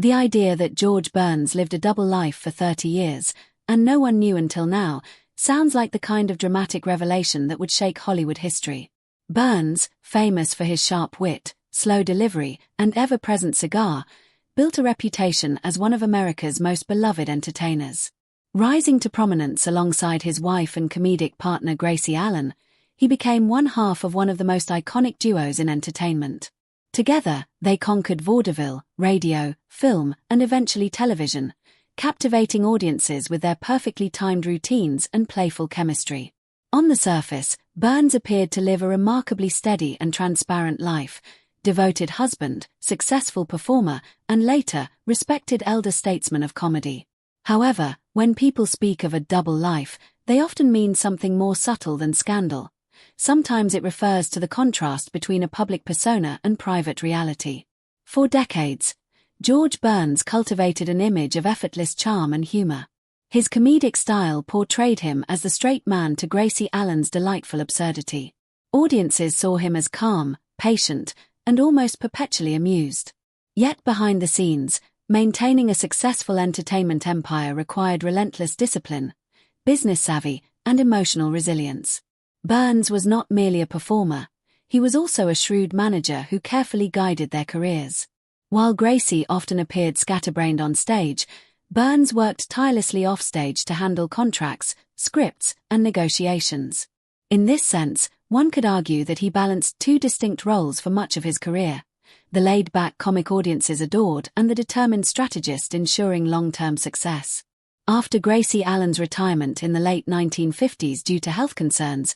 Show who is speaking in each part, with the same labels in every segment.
Speaker 1: The idea that George Burns lived a double life for 30 years, and no one knew until now, sounds like the kind of dramatic revelation that would shake Hollywood history. Burns, famous for his sharp wit, slow delivery, and ever-present cigar, built a reputation as one of America's most beloved entertainers. Rising to prominence alongside his wife and comedic partner Gracie Allen, he became one half of one of the most iconic duos in entertainment. Together, they conquered vaudeville, radio, film, and eventually television, captivating audiences with their perfectly timed routines and playful chemistry. On the surface, Burns appeared to live a remarkably steady and transparent life, devoted husband, successful performer, and later, respected elder statesman of comedy. However, when people speak of a double life, they often mean something more subtle than scandal. Sometimes it refers to the contrast between a public persona and private reality. For decades, George Burns cultivated an image of effortless charm and humor. His comedic style portrayed him as the straight man to Gracie Allen's delightful absurdity. Audiences saw him as calm, patient, and almost perpetually amused. Yet behind the scenes, maintaining a successful entertainment empire required relentless discipline, business savvy, and emotional resilience. Burns was not merely a performer, he was also a shrewd manager who carefully guided their careers. While Gracie often appeared scatterbrained on stage, Burns worked tirelessly offstage to handle contracts, scripts, and negotiations. In this sense, one could argue that he balanced two distinct roles for much of his career: the laid-back comic audiences adored and the determined strategist ensuring long-term success. After Gracie Allen's retirement in the late 1950s due to health concerns,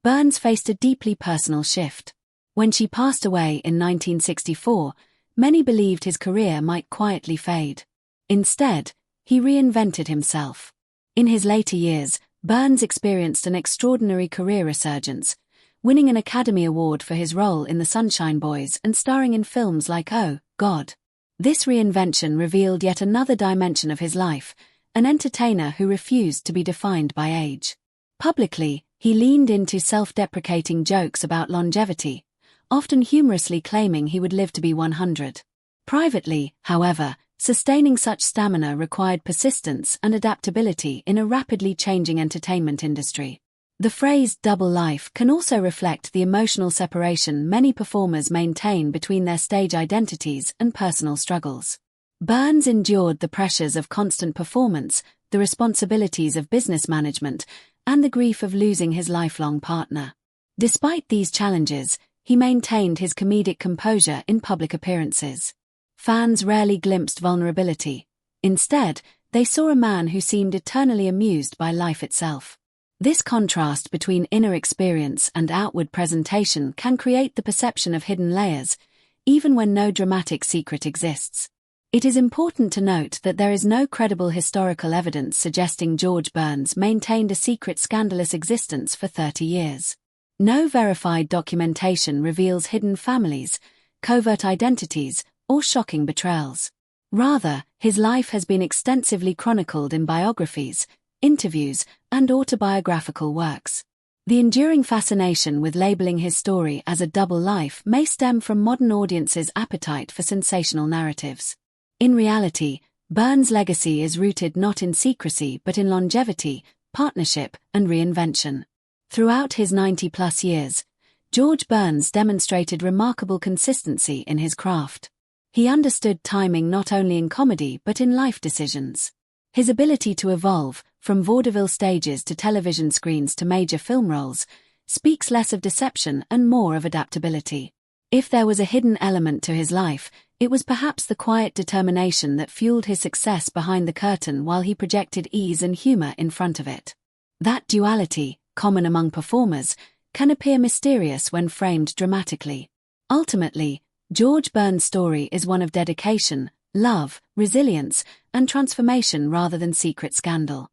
Speaker 1: Burns faced a deeply personal shift. When she passed away in 1964, many believed his career might quietly fade. Instead, he reinvented himself. In his later years, Burns experienced an extraordinary career resurgence, winning an Academy Award for his role in The Sunshine Boys and starring in films like Oh, God. This reinvention revealed yet another dimension of his life, an entertainer who refused to be defined by age. Publicly, he leaned into self-deprecating jokes about longevity, often humorously claiming he would live to be 100. Privately, however, sustaining such stamina required persistence and adaptability in a rapidly changing entertainment industry. The phrase double life can also reflect the emotional separation many performers maintain between their stage identities and personal struggles. Burns endured the pressures of constant performance, the responsibilities of business management, and the grief of losing his lifelong partner. Despite these challenges, he maintained his comedic composure in public appearances. Fans rarely glimpsed vulnerability. Instead, they saw a man who seemed eternally amused by life itself. This contrast between inner experience and outward presentation can create the perception of hidden layers, even when no dramatic secret exists. It is important to note that there is no credible historical evidence suggesting George Burns maintained a secret scandalous existence for 30 years. No verified documentation reveals hidden families, covert identities, or shocking betrayals. Rather, his life has been extensively chronicled in biographies, interviews, and autobiographical works. The enduring fascination with labeling his story as a double life may stem from modern audiences' appetite for sensational narratives. In reality, Burns' legacy is rooted not in secrecy but in longevity, partnership, and reinvention. Throughout his 90-plus years, George Burns demonstrated remarkable consistency in his craft. He understood timing not only in comedy but in life decisions. His ability to evolve, from vaudeville stages to television screens to major film roles, speaks less of deception and more of adaptability. If there was a hidden element to his life, it was perhaps the quiet determination that fueled his success behind the curtain while he projected ease and humor in front of it. That duality, common among performers, can appear mysterious when framed dramatically. Ultimately, George Burns' story is one of dedication, love, resilience, and transformation rather than secret scandal.